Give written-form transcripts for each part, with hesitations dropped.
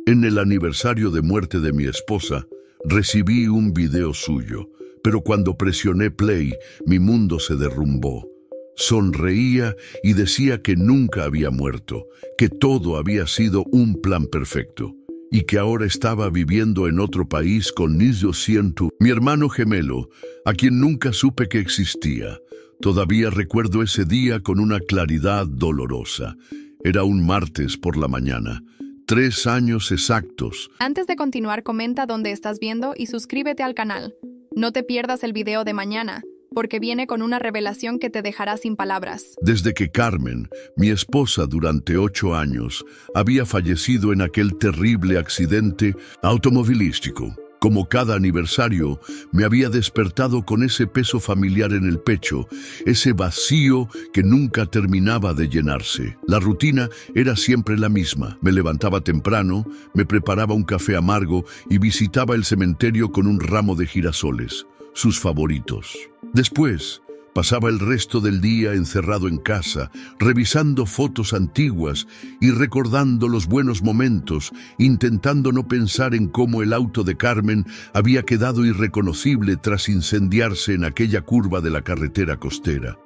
En el aniversario de muerte de mi esposa, recibí un video suyo, pero cuando presioné play, mi mundo se derrumbó. Sonreía y decía que nunca había muerto, que todo había sido un plan perfecto, y que ahora estaba viviendo en otro país con Nizio Sientu, mi hermano gemelo, a quien nunca supe que existía. Todavía recuerdo ese día con una claridad dolorosa. Era un martes por la mañana. 3 años exactos. Antes de continuar, comenta dónde estás viendo y suscríbete al canal. No te pierdas el video de mañana, porque viene con una revelación que te dejará sin palabras. Desde que Carmen, mi esposa durante 8 años, había fallecido en aquel terrible accidente automovilístico. Como cada aniversario, me había despertado con ese peso familiar en el pecho, ese vacío que nunca terminaba de llenarse. La rutina era siempre la misma. Me levantaba temprano, me preparaba un café amargo y visitaba el cementerio con un ramo de girasoles, sus favoritos. Después, pasaba el resto del día encerrado en casa, revisando fotos antiguas y recordando los buenos momentos, intentando no pensar en cómo el auto de Carmen había quedado irreconocible tras incendiarse en aquella curva de la carretera costera.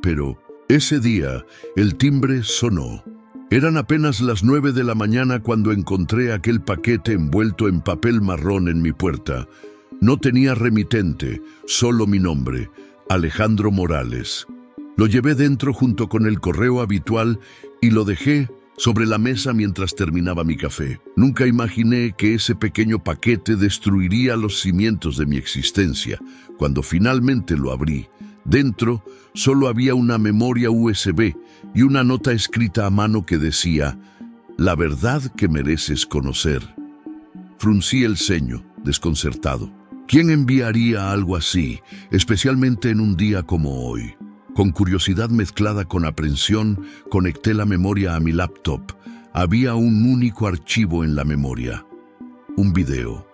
Pero ese día el timbre sonó. Eran apenas las 9 de la mañana cuando encontré aquel paquete envuelto en papel marrón en mi puerta. No tenía remitente, solo mi nombre, Alejandro Morales. Lo llevé dentro junto con el correo habitual y lo dejé sobre la mesa mientras terminaba mi café. Nunca imaginé que ese pequeño paquete destruiría los cimientos de mi existencia. Cuando finalmente lo abrí, dentro solo había una memoria USB y una nota escrita a mano que decía: "La verdad que mereces conocer". Fruncí el ceño, desconcertado. ¿Quién enviaría algo así, especialmente en un día como hoy? Con curiosidad mezclada con aprensión, conecté la memoria a mi laptop. Había un único archivo en la memoria: un video.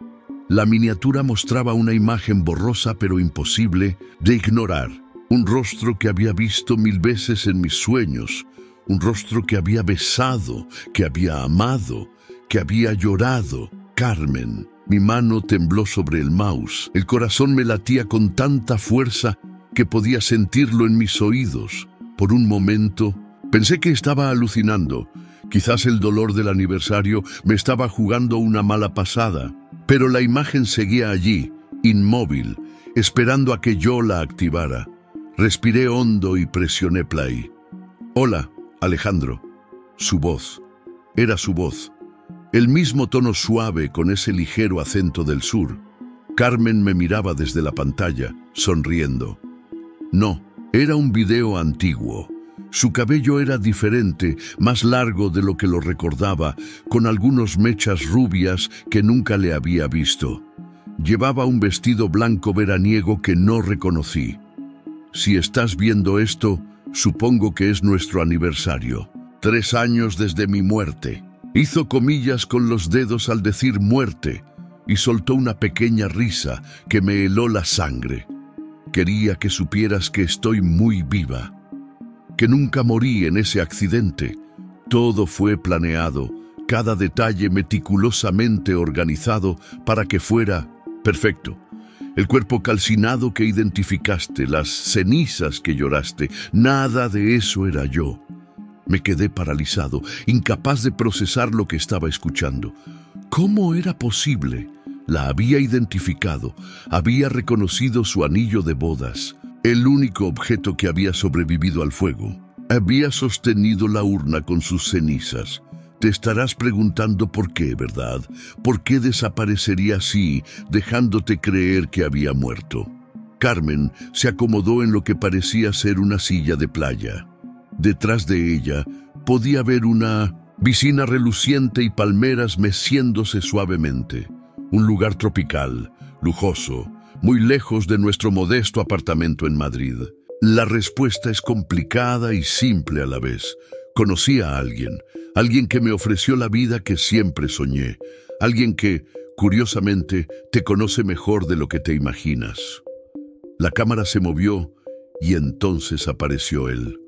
La miniatura mostraba una imagen borrosa pero imposible de ignorar. Un rostro que había visto 1000 veces en mis sueños. Un rostro que había besado, que había amado, que había llorado. Carmen. Mi mano tembló sobre el mouse. El corazón me latía con tanta fuerza que podía sentirlo en mis oídos. Por un momento, pensé que estaba alucinando. Quizás el dolor del aniversario me estaba jugando una mala pasada. Pero la imagen seguía allí, inmóvil, esperando a que yo la activara. Respiré hondo y presioné play. «Hola, Alejandro». Su voz. Era su voz. El mismo tono suave con ese ligero acento del sur. Carmen me miraba desde la pantalla, sonriendo. No, era un video antiguo. Su cabello era diferente, más largo de lo que lo recordaba, con algunos mechas rubias que nunca le había visto. Llevaba un vestido blanco veraniego que no reconocí. Si estás viendo esto, supongo que es nuestro aniversario. 3 años desde mi muerte. Hizo comillas con los dedos al decir muerte y soltó una pequeña risa que me heló la sangre. Quería que supieras que estoy muy viva, que nunca morí en ese accidente. Todo fue planeado, cada detalle meticulosamente organizado para que fuera perfecto. El cuerpo calcinado que identificaste, las cenizas que lloraste, nada de eso era yo. Me quedé paralizado, incapaz de procesar lo que estaba escuchando. ¿Cómo era posible? La había identificado, había reconocido su anillo de bodas, el único objeto que había sobrevivido al fuego. Había sostenido la urna con sus cenizas. Te estarás preguntando por qué, ¿verdad? ¿Por qué desaparecería así, dejándote creer que había muerto? Carmen se acomodó en lo que parecía ser una silla de playa. Detrás de ella podía ver una piscina reluciente y palmeras meciéndose suavemente. Un lugar tropical, lujoso, muy lejos de nuestro modesto apartamento en Madrid. La respuesta es complicada y simple a la vez. Conocí a alguien que me ofreció la vida que siempre soñé. Alguien que, curiosamente, te conoce mejor de lo que te imaginas. La cámara se movió y entonces apareció él.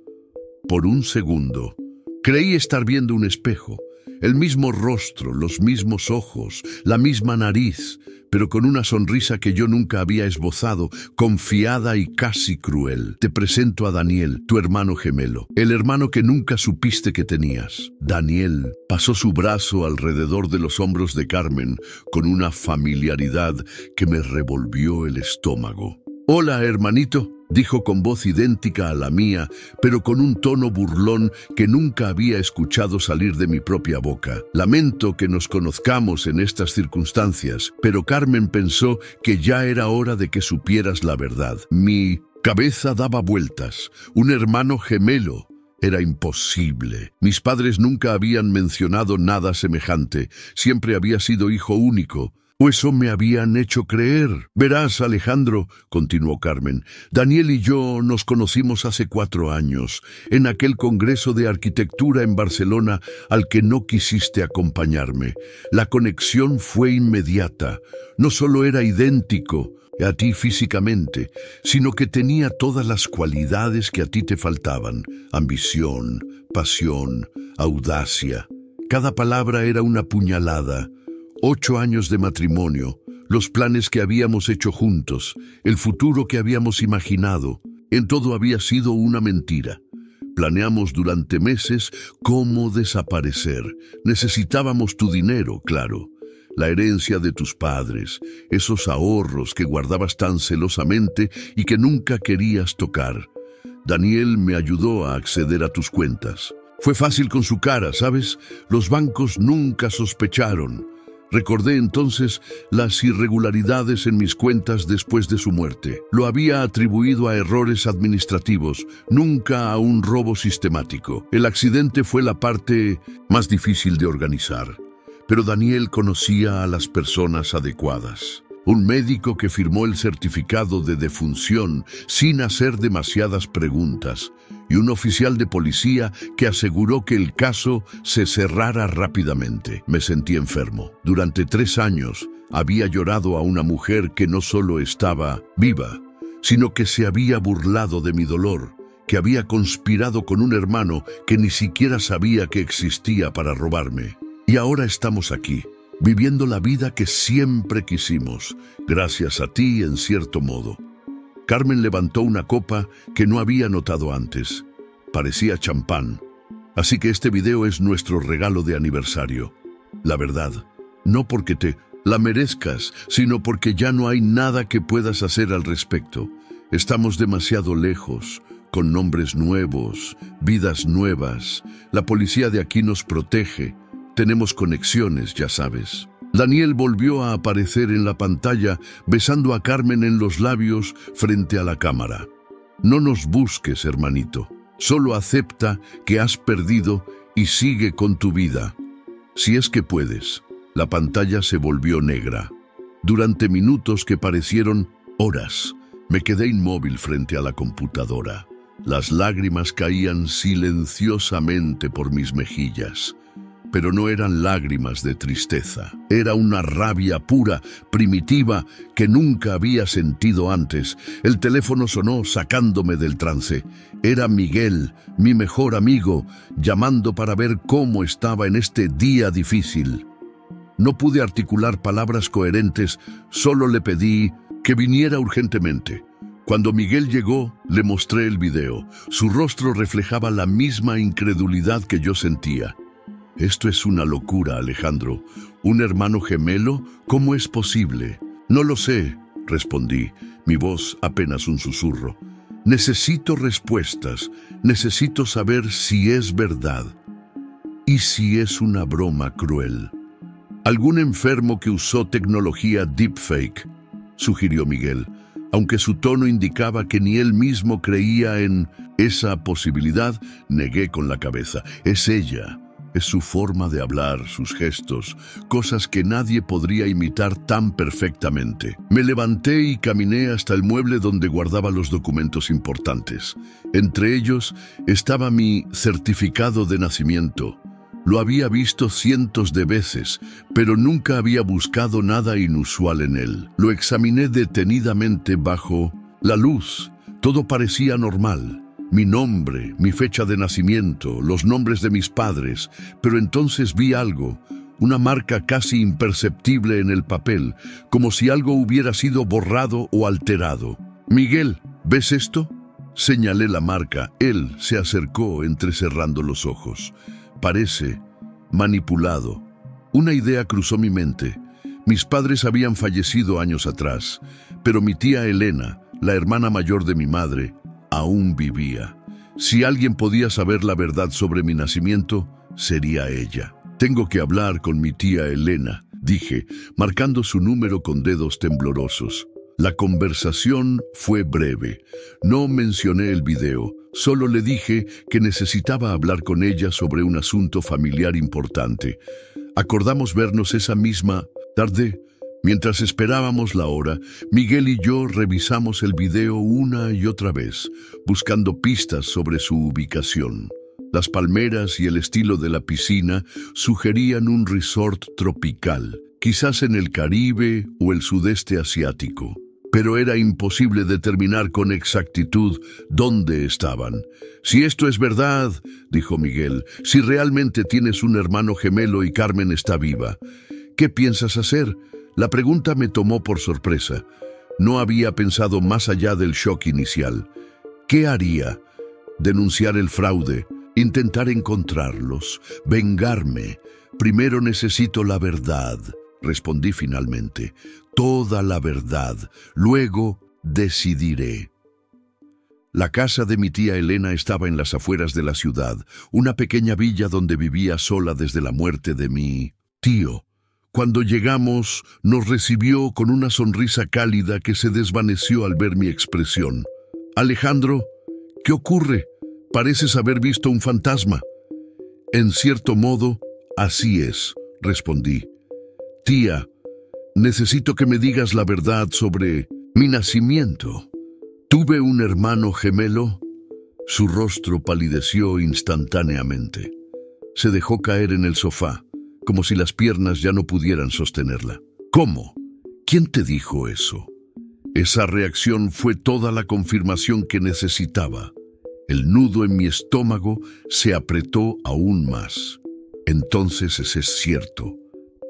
Por un segundo, creí estar viendo un espejo, El mismo rostro, los mismos ojos, la misma nariz, pero con una sonrisa que yo nunca había esbozado, confiada y casi cruel. Te presento a Daniel, tu hermano gemelo, el hermano que nunca supiste que tenías. Daniel pasó su brazo alrededor de los hombros de Carmen con una familiaridad que me revolvió el estómago. «Hola, hermanito», dijo con voz idéntica a la mía, pero con un tono burlón que nunca había escuchado salir de mi propia boca. Lamento que nos conozcamos en estas circunstancias, pero Carmen pensó que ya era hora de que supieras la verdad. Mi cabeza daba vueltas. Un hermano gemelo. Era imposible. Mis padres nunca habían mencionado nada semejante. Siempre había sido hijo único. O eso me habían hecho creer. Verás, Alejandro, continuó Carmen, Daniel y yo nos conocimos hace 4 años, en aquel congreso de arquitectura en Barcelona al que no quisiste acompañarme. La conexión fue inmediata. No solo era idéntico a ti físicamente, sino que tenía todas las cualidades que a ti te faltaban: ambición, pasión, audacia. Cada palabra era una puñalada. 8 años de matrimonio, los planes que habíamos hecho juntos, el futuro que habíamos imaginado, en todo había sido una mentira. Planeamos durante meses cómo desaparecer. Necesitábamos tu dinero, claro, la herencia de tus padres, esos ahorros que guardabas tan celosamente y que nunca querías tocar. Daniel me ayudó a acceder a tus cuentas. Fue fácil con su cara, ¿sabes? Los bancos nunca sospecharon. Recordé entonces las irregularidades en mis cuentas después de su muerte. Lo había atribuido a errores administrativos, nunca a un robo sistemático. El accidente fue la parte más difícil de organizar, pero Daniel conocía a las personas adecuadas. Un médico que firmó el certificado de defunción sin hacer demasiadas preguntas, y un oficial de policía que aseguró que el caso se cerrara rápidamente. Me sentí enfermo. Durante 3 años había llorado a una mujer que no solo estaba viva, sino que se había burlado de mi dolor, que había conspirado con un hermano que ni siquiera sabía que existía para robarme. Y ahora estamos aquí, viviendo la vida que siempre quisimos, gracias a ti en cierto modo. Carmen levantó una copa que no había notado antes. Parecía champán. Así que este video es nuestro regalo de aniversario. La verdad, no porque te la merezcas, sino porque ya no hay nada que puedas hacer al respecto. Estamos demasiado lejos, con nombres nuevos, vidas nuevas. La policía de aquí nos protege. Tenemos conexiones, ya sabes. Daniel volvió a aparecer en la pantalla besando a Carmen en los labios frente a la cámara. No nos busques, hermanito. Solo acepta que has perdido y sigue con tu vida. Si es que puedes. La pantalla se volvió negra. Durante minutos que parecieron horas, me quedé inmóvil frente a la computadora. Las lágrimas caían silenciosamente por mis mejillas. Pero no eran lágrimas de tristeza. Era una rabia pura, primitiva, que nunca había sentido antes. El teléfono sonó sacándome del trance. Era Miguel, mi mejor amigo, llamando para ver cómo estaba en este día difícil. No pude articular palabras coherentes, solo le pedí que viniera urgentemente. Cuando Miguel llegó, le mostré el video. Su rostro reflejaba la misma incredulidad que yo sentía. «Esto es una locura, Alejandro. ¿Un hermano gemelo? ¿Cómo es posible?» «No lo sé», respondí, mi voz apenas un susurro. «Necesito respuestas. Necesito saber si es verdad. ¿Y si es una broma cruel?» «Algún enfermo que usó tecnología deepfake», sugirió Miguel, aunque su tono indicaba que ni él mismo creía en esa posibilidad. Negué con la cabeza. «Es ella». Es su forma de hablar, sus gestos, cosas que nadie podría imitar tan perfectamente. Me levanté y caminé hasta el mueble donde guardaba los documentos importantes. Entre ellos estaba mi certificado de nacimiento. Lo había visto cientos de veces, pero nunca había buscado nada inusual en él. Lo examiné detenidamente bajo la luz. Todo parecía normal. mi nombre, mi fecha de nacimiento, los nombres de mis padres, pero entonces vi algo, una marca casi imperceptible en el papel, como si algo hubiera sido borrado o alterado. «Miguel, ¿ves esto?». Señalé la marca. Él se acercó entrecerrando los ojos. «Parece manipulado». Una idea cruzó mi mente. Mis padres habían fallecido años atrás, pero mi tía Elena, la hermana mayor de mi madre, aún vivía. Si alguien podía saber la verdad sobre mi nacimiento, sería ella. «Tengo que hablar con mi tía Elena», dije, marcando su número con dedos temblorosos. La conversación fue breve. No mencioné el video, solo le dije que necesitaba hablar con ella sobre un asunto familiar importante. Acordamos vernos esa misma tarde. Mientras esperábamos la hora, Miguel y yo revisamos el video una y otra vez, buscando pistas sobre su ubicación. Las palmeras y el estilo de la piscina sugerían un resort tropical, quizás en el Caribe o el sudeste asiático. Pero era imposible determinar con exactitud dónde estaban. «Si esto es verdad», dijo Miguel, «si realmente tienes un hermano gemelo y Carmen está viva, ¿qué piensas hacer?». La pregunta me tomó por sorpresa. No había pensado más allá del shock inicial. ¿Qué haría? ¿Denunciar el fraude? ¿Intentar encontrarlos? ¿Vengarme? «Primero necesito la verdad», respondí finalmente. «Toda la verdad. Luego decidiré». La casa de mi tía Elena estaba en las afueras de la ciudad, una pequeña villa donde vivía sola desde la muerte de mi tío. Cuando llegamos, nos recibió con una sonrisa cálida que se desvaneció al ver mi expresión. «Alejandro, ¿qué ocurre? Pareces haber visto un fantasma». «En cierto modo, así es», respondí. «Tía, necesito que me digas la verdad sobre mi nacimiento. ¿Tuve un hermano gemelo?». Su rostro palideció instantáneamente. Se dejó caer en el sofá, como si las piernas ya no pudieran sostenerla. «¿Cómo? ¿Quién te dijo eso?». Esa reacción fue toda la confirmación que necesitaba. El nudo en mi estómago se apretó aún más. «Entonces es cierto.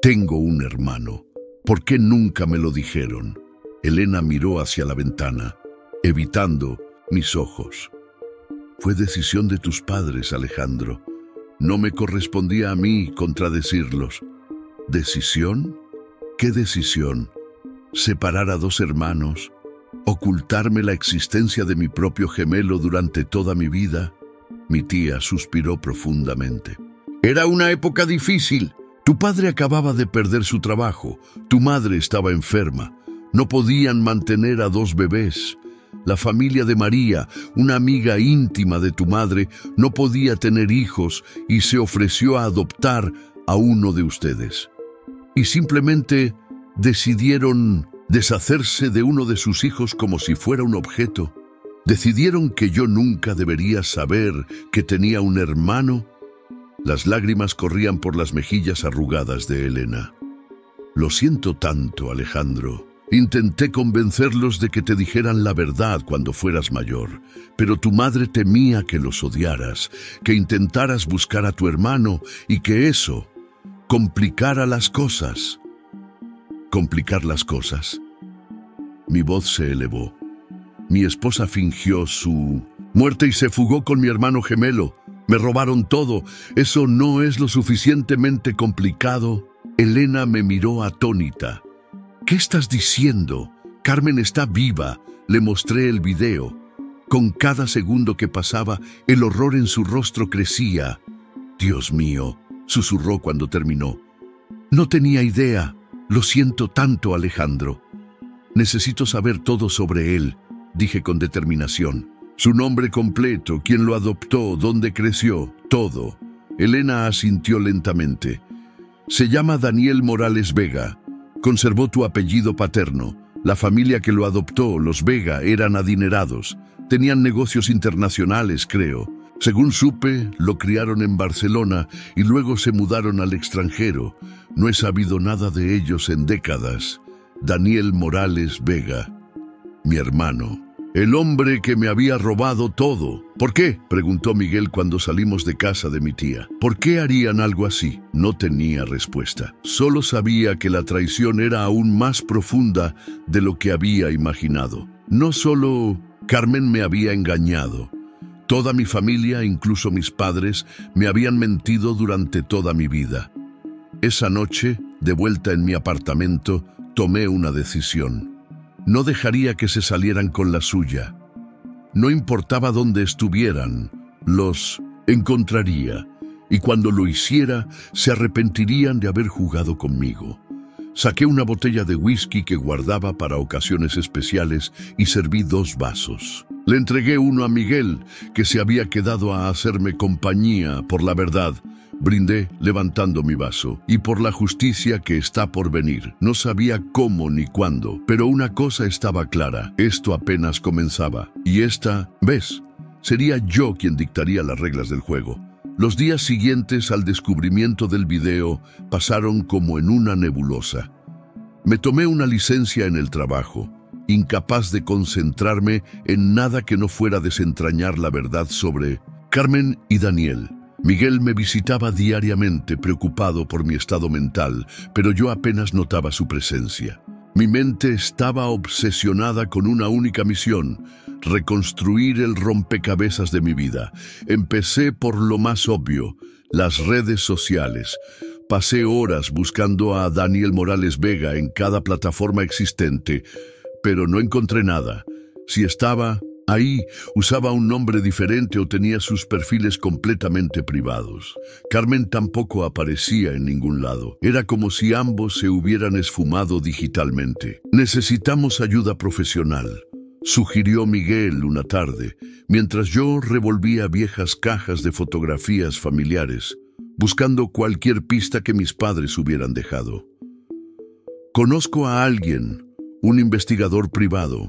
Tengo un hermano. ¿Por qué nunca me lo dijeron?». Elena miró hacia la ventana, evitando mis ojos. «Fue decisión de tus padres, Alejandro. No me correspondía a mí contradecirlos». «¿Decisión? ¿Qué decisión? ¿Separar a dos hermanos? ¿Ocultarme la existencia de mi propio gemelo durante toda mi vida?». Mi tía suspiró profundamente. «Era una época difícil. Tu padre acababa de perder su trabajo. Tu madre estaba enferma. No podían mantener a dos bebés. La familia de María, una amiga íntima de tu madre, no podía tener hijos y se ofreció a adoptar a uno de ustedes. Y simplemente decidieron deshacerse de uno de sus hijos como si fuera un objeto. Decidieron que yo nunca debería saber que tenía un hermano». Las lágrimas corrían por las mejillas arrugadas de Elena. «Lo siento tanto, Alejandro. Intenté convencerlos de que te dijeran la verdad cuando fueras mayor, pero tu madre temía que los odiaras, que intentaras buscar a tu hermano y que eso complicara las cosas». «¿Complicar las cosas?». Mi voz se elevó. «Mi esposa fingió su muerte y se fugó con mi hermano gemelo. Me robaron todo. ¿Eso no es lo suficientemente complicado?». Elena me miró atónita. «¿Qué estás diciendo? Carmen está viva». Le mostré el video. Con cada segundo que pasaba, el horror en su rostro crecía. «Dios mío», susurró cuando terminó. «No tenía idea. Lo siento tanto, Alejandro». «Necesito saber todo sobre él», dije con determinación. «Su nombre completo, quién lo adoptó, dónde creció, todo». Elena asintió lentamente. «Se llama Daniel Morales Vega. Conservó tu apellido paterno. La familia que lo adoptó, los Vega, eran adinerados. Tenían negocios internacionales, creo. Según supe, lo criaron en Barcelona y luego se mudaron al extranjero. No he sabido nada de ellos en décadas. Daniel Morales Vega, mi hermano». el hombre que me había robado todo. ¿Por qué?, preguntó Miguel cuando salimos de casa de mi tía. ¿Por qué harían algo así? No tenía respuesta. Solo sabía que la traición era aún más profunda de lo que había imaginado. No solo Carmen me había engañado. Toda mi familia, incluso mis padres, me habían mentido durante toda mi vida. Esa noche, de vuelta en mi apartamento, tomé una decisión. No dejaría que se salieran con la suya. No importaba dónde estuvieran, los encontraría, y cuando lo hiciera, se arrepentirían de haber jugado conmigo. Saqué una botella de whisky que guardaba para ocasiones especiales y serví 2 vasos. Le entregué uno a Miguel, que se había quedado a hacerme compañía por la verdad. Brindé levantando mi vaso, y por la justicia que está por venir. No sabía cómo ni cuándo, pero una cosa estaba clara: esto apenas comenzaba. Y ¿ves? Sería yo quien dictaría las reglas del juego. Los días siguientes al descubrimiento del video pasaron como en una nebulosa. Me tomé una licencia en el trabajo, incapaz de concentrarme en nada que no fuera desentrañar la verdad sobre Carmen y Daniel. Miguel me visitaba diariamente, preocupado por mi estado mental, pero yo apenas notaba su presencia. Mi mente estaba obsesionada con una única misión: reconstruir el rompecabezas de mi vida. Empecé por lo más obvio: las redes sociales. Pasé horas buscando a Daniel Morales Vega en cada plataforma existente, pero no encontré nada. Si estaba ahí, usaba un nombre diferente o tenía sus perfiles completamente privados. Carmen tampoco aparecía en ningún lado. Era como si ambos se hubieran esfumado digitalmente. Necesitamos ayuda profesional, sugirió Miguel una tarde, mientras yo revolvía viejas cajas de fotografías familiares, buscando cualquier pista que mis padres hubieran dejado. Conozco a alguien, un investigador privado.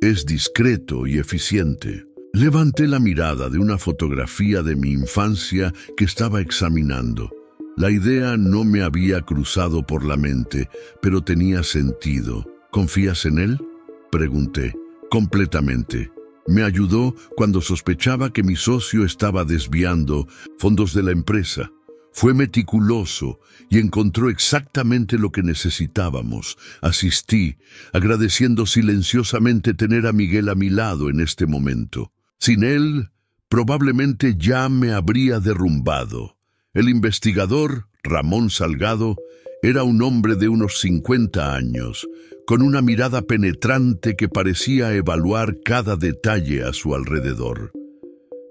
Es discreto y eficiente. Levanté la mirada de una fotografía de mi infancia que estaba examinando. La idea no me había cruzado por la mente, pero tenía sentido. ¿Confías en él?, pregunté. Completamente. Me ayudó cuando sospechaba que mi socio estaba desviando fondos de la empresa. Fue meticuloso y encontró exactamente lo que necesitábamos. Asistí, agradeciendo silenciosamente tener a Miguel a mi lado en este momento. Sin él, probablemente ya me habría derrumbado. El investigador, Ramón Salgado, era un hombre de unos 50 años, con una mirada penetrante que parecía evaluar cada detalle a su alrededor.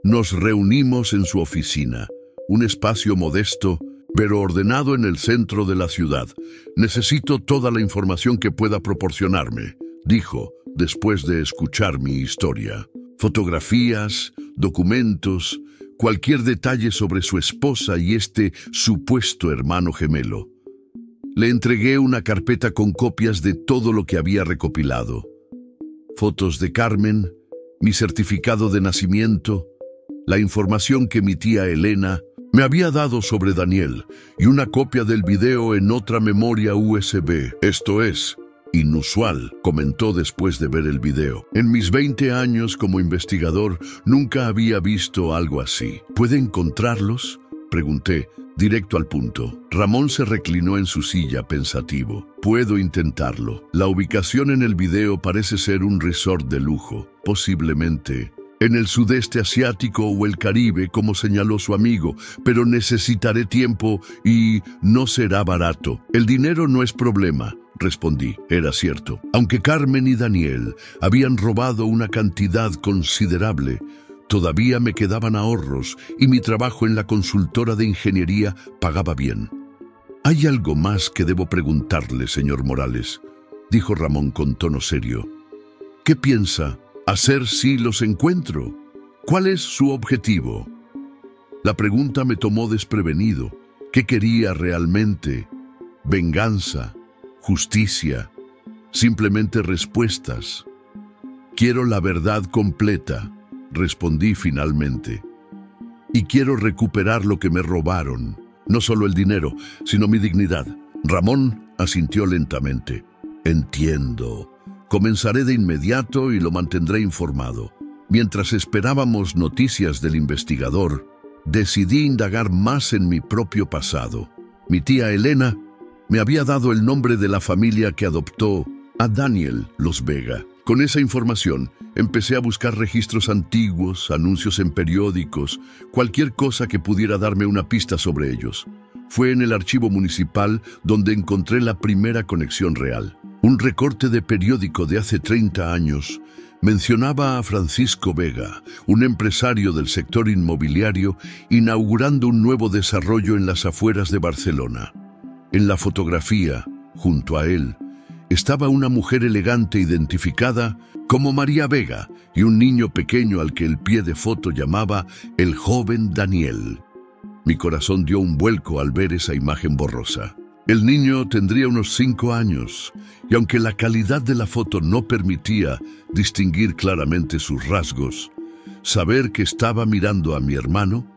Nos reunimos en su oficina, un espacio modesto, pero ordenado en el centro de la ciudad. Necesito toda la información que pueda proporcionarme, dijo, después de escuchar mi historia. Fotografías, documentos, cualquier detalle sobre su esposa y este supuesto hermano gemelo. Le entregué una carpeta con copias de todo lo que había recopilado. Fotos de Carmen, mi certificado de nacimiento, la información que mi tía Elena me había dado sobre Daniel y una copia del video en otra memoria USB. Esto es inusual, comentó después de ver el video. En mis 20 años como investigador nunca había visto algo así. ¿Puede encontrarlos?, pregunté, directo al punto. Ramón se reclinó en su silla pensativo. Puedo intentarlo. La ubicación en el video parece ser un resort de lujo, posiblemente en el sudeste asiático o el Caribe, como señaló su amigo, pero necesitaré tiempo y no será barato. El dinero no es problema, respondí. Era cierto. Aunque Carmen y Daniel habían robado una cantidad considerable, todavía me quedaban ahorros y mi trabajo en la consultora de ingeniería pagaba bien. «Hay algo más que debo preguntarle, señor Morales», dijo Ramón con tono serio. «¿Qué piensa hacer si los encuentro? ¿Cuál es su objetivo?». La pregunta me tomó desprevenido. ¿Qué quería realmente? ¿Venganza? ¿Justicia? ¿Simplemente respuestas? «Quiero la verdad completa», respondí finalmente. «Y quiero recuperar lo que me robaron. No solo el dinero, sino mi dignidad». Ramón asintió lentamente. «Entiendo. Comenzaré de inmediato y lo mantendré informado. Mientras esperábamos noticias del investigador, decidí indagar más en mi propio pasado. Mi tía Elena me había dado el nombre de la familia que adoptó a Daniel Los Vega. Con esa información, empecé a buscar registros antiguos, anuncios en periódicos, cualquier cosa que pudiera darme una pista sobre ellos. Fue en el archivo municipal donde encontré la primera conexión real. Un recorte de periódico de hace 30 años mencionaba a Francisco Vega, un empresario del sector inmobiliario, inaugurando un nuevo desarrollo en las afueras de Barcelona. En la fotografía, junto a él, estaba una mujer elegante identificada como María Vega y un niño pequeño al que el pie de foto llamaba el joven Daniel. Mi corazón dio un vuelco al ver esa imagen borrosa. El niño tendría unos 5 años, y aunque la calidad de la foto no permitía distinguir claramente sus rasgos, saber que estaba mirando a mi hermano,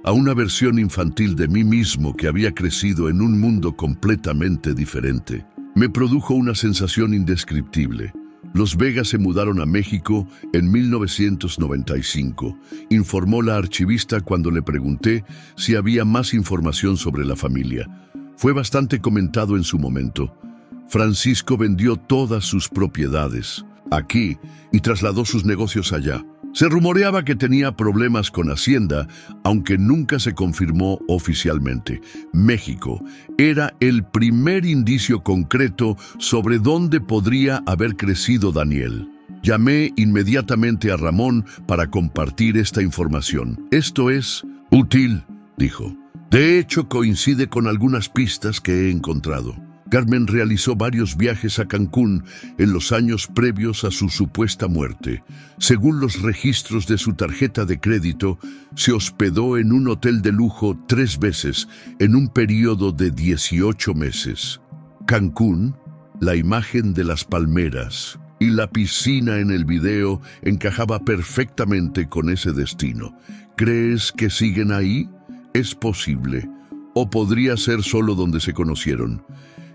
a una versión infantil de mí mismo que había crecido en un mundo completamente diferente, me produjo una sensación indescriptible. Los Vega se mudaron a México en 1995, informó la archivista cuando le pregunté si había más información sobre la familia. Fue bastante comentado en su momento. Francisco vendió todas sus propiedades aquí y trasladó sus negocios allá. Se rumoreaba que tenía problemas con Hacienda, aunque nunca se confirmó oficialmente. México era el primer indicio concreto sobre dónde podría haber crecido Daniel. Llamé inmediatamente a Ramón para compartir esta información. Esto es útil, dijo. De hecho, coincide con algunas pistas que he encontrado. Carmen realizó varios viajes a Cancún en los años previos a su supuesta muerte. Según los registros de su tarjeta de crédito, se hospedó en un hotel de lujo 3 veces en un periodo de 18 meses. Cancún, la imagen de las palmeras y la piscina en el video encajaba perfectamente con ese destino. ¿Crees que siguen ahí? Es posible, o podría ser solo donde se conocieron.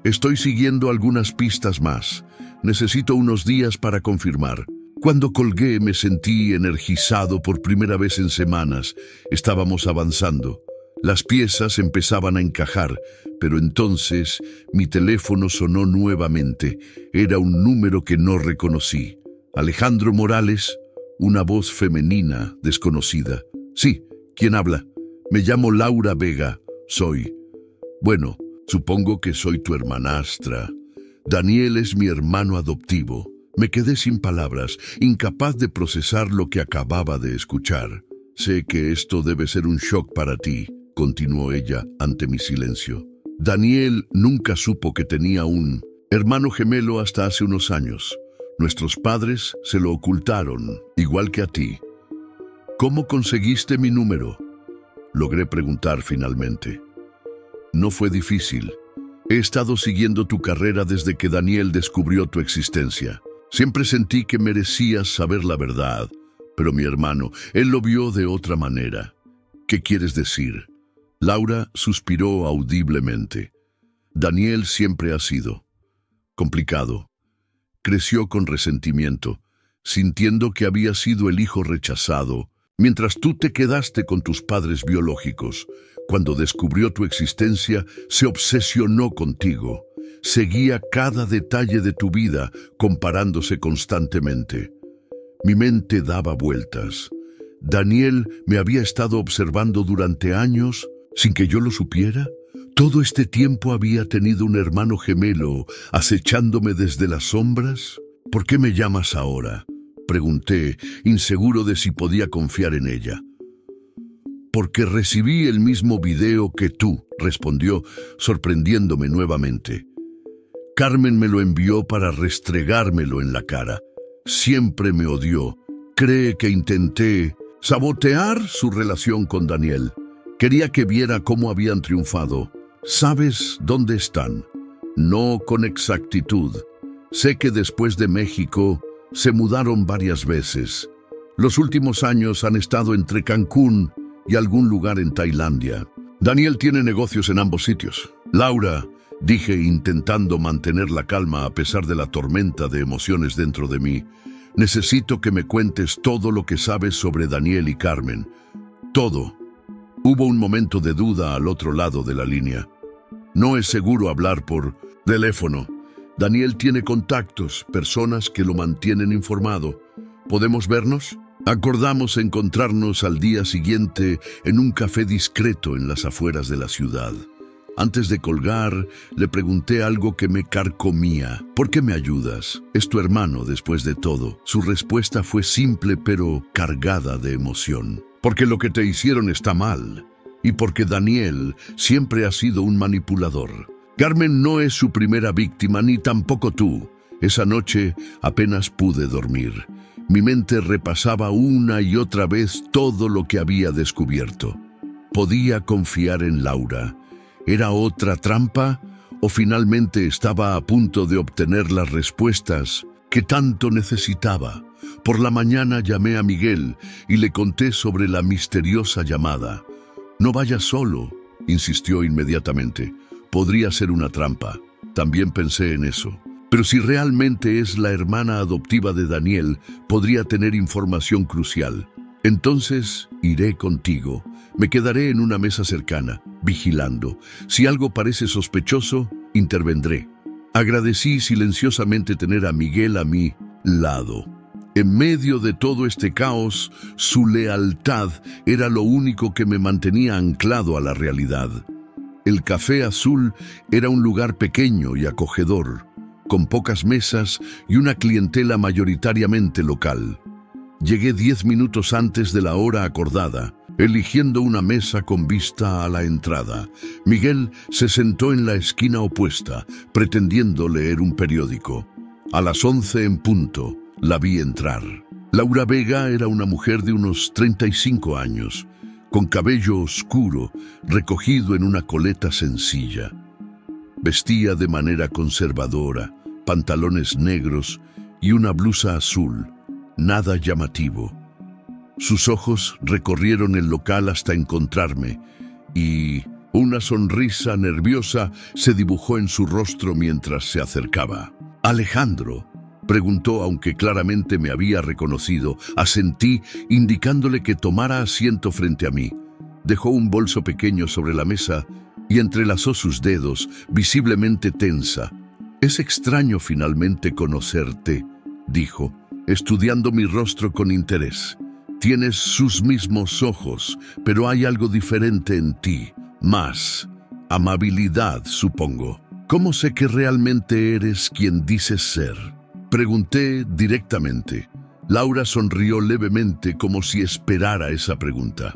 Estoy siguiendo algunas pistas más. Necesito unos días para confirmar. Cuando colgué me sentí energizado por primera vez en semanas. Estábamos avanzando. Las piezas empezaban a encajar, pero entonces mi teléfono sonó nuevamente. Era un número que no reconocí. Alejandro Morales, una voz femenina desconocida. Sí, ¿quién habla? Me llamo Laura Vega, soy. Bueno, supongo que soy tu hermanastra. Daniel es mi hermano adoptivo. Me quedé sin palabras, incapaz de procesar lo que acababa de escuchar. Sé que esto debe ser un shock para ti, continuó ella ante mi silencio. Daniel nunca supo que tenía un hermano gemelo hasta hace unos años. Nuestros padres se lo ocultaron, igual que a ti. ¿Cómo conseguiste mi número? Logré preguntar finalmente. No fue difícil. He estado siguiendo tu carrera desde que Daniel descubrió tu existencia. Siempre sentí que merecías saber la verdad, pero mi hermano, él lo vio de otra manera. ¿Qué quieres decir? Laura suspiró audiblemente. Daniel siempre ha sido complicado. Creció con resentimiento, sintiendo que había sido el hijo rechazado, mientras tú te quedaste con tus padres biológicos. Cuando descubrió tu existencia, se obsesionó contigo. Seguía cada detalle de tu vida, comparándose constantemente. Mi mente daba vueltas. Daniel me había estado observando durante años, sin que yo lo supiera. ¿Todo este tiempo había tenido un hermano gemelo acechándome desde las sombras? ¿Por qué me llamas ahora?, pregunté, inseguro de si podía confiar en ella. Porque recibí el mismo video que tú, respondió, sorprendiéndome nuevamente. Carmen me lo envió para restregármelo en la cara. Siempre me odió. Cree que intenté sabotear su relación con Daniel. Quería que viera cómo habían triunfado. ¿Sabes dónde están? No con exactitud. Sé que después de México se mudaron varias veces. Los últimos años han estado entre Cancún y algún lugar en Tailandia. Daniel tiene negocios en ambos sitios. Laura, dije intentando mantener la calma a pesar de la tormenta de emociones dentro de mí. Necesito que me cuentes todo lo que sabes sobre Daniel y Carmen. Todo. Hubo un momento de duda al otro lado de la línea. No es seguro hablar por teléfono. Daniel tiene contactos, personas que lo mantienen informado. ¿Podemos vernos? Acordamos encontrarnos al día siguiente en un café discreto en las afueras de la ciudad. Antes de colgar, le pregunté algo que me carcomía. ¿Por qué me ayudas? Es tu hermano, después de todo. Su respuesta fue simple pero cargada de emoción. Porque lo que te hicieron está mal. Y porque Daniel siempre ha sido un manipulador. Carmen no es su primera víctima, ni tampoco tú. Esa noche apenas pude dormir. Mi mente repasaba una y otra vez todo lo que había descubierto. Podía confiar en Laura. ¿Era otra trampa o finalmente estaba a punto de obtener las respuestas que tanto necesitaba? Por la mañana llamé a Miguel y le conté sobre la misteriosa llamada. No vayas solo, insistió inmediatamente. Podría ser una trampa. También pensé en eso. Pero si realmente es la hermana adoptiva de Daniel, podría tener información crucial. Entonces iré contigo. Me quedaré en una mesa cercana, vigilando. Si algo parece sospechoso, intervendré. Agradecí silenciosamente tener a Miguel a mi lado. En medio de todo este caos, su lealtad era lo único que me mantenía anclado a la realidad. El Café Azul era un lugar pequeño y acogedor, con pocas mesas y una clientela mayoritariamente local. Llegué 10 minutos antes de la hora acordada, eligiendo una mesa con vista a la entrada. Miguel se sentó en la esquina opuesta, pretendiendo leer un periódico. A las 11 en punto, la vi entrar. Laura Vega era una mujer de unos 35 años, con cabello oscuro, recogido en una coleta sencilla. Vestía de manera conservadora, pantalones negros y una blusa azul, nada llamativo. Sus ojos recorrieron el local hasta encontrarme y una sonrisa nerviosa se dibujó en su rostro mientras se acercaba. «¿Alejandro?», preguntó, aunque claramente me había reconocido. Asentí, indicándole que tomara asiento frente a mí. Dejó un bolso pequeño sobre la mesa y entrelazó sus dedos, visiblemente tensa. «Es extraño finalmente conocerte», dijo, estudiando mi rostro con interés. «Tienes sus mismos ojos, pero hay algo diferente en ti. Más amabilidad, supongo. ¿Cómo sé que realmente eres quien dices ser?», pregunté directamente. Laura sonrió levemente como si esperara esa pregunta.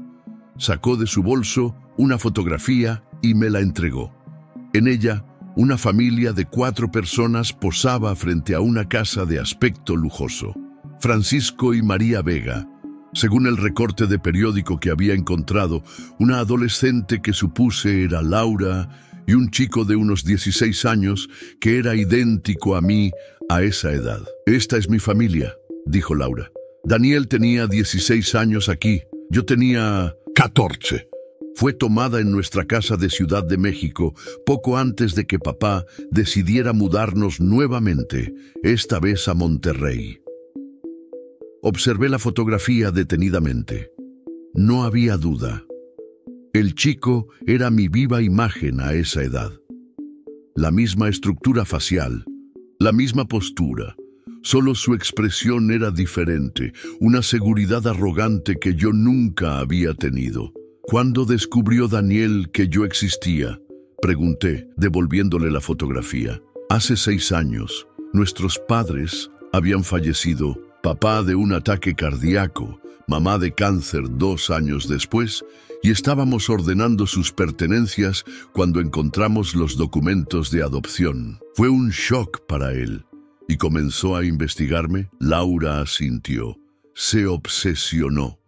Sacó de su bolso una fotografía y me la entregó. En ella, una familia de 4 personas posaba frente a una casa de aspecto lujoso. Francisco y María Vega. Según el recorte de periódico que había encontrado, una adolescente que supuse era Laura y un chico de unos 16 años que era idéntico a mí a esa edad. «Esta es mi familia», dijo Laura. «Daniel tenía 16 años aquí. Yo tenía 14. Fue tomada en nuestra casa de Ciudad de México poco antes de que papá decidiera mudarnos nuevamente, esta vez a Monterrey». Observé la fotografía detenidamente. No había duda. El chico era mi viva imagen a esa edad. La misma estructura facial, la misma postura. Solo su expresión era diferente, una seguridad arrogante que yo nunca había tenido. «¿Cuándo descubrió Daniel que yo existía?», pregunté, devolviéndole la fotografía. «Hace 6 años. Nuestros padres habían fallecido. Papá de un ataque cardíaco, mamá de cáncer 2 años después, y estábamos ordenando sus pertenencias cuando encontramos los documentos de adopción. Fue un shock para él. ¿Y comenzó a investigarme?». Laura asintió. Se obsesionó.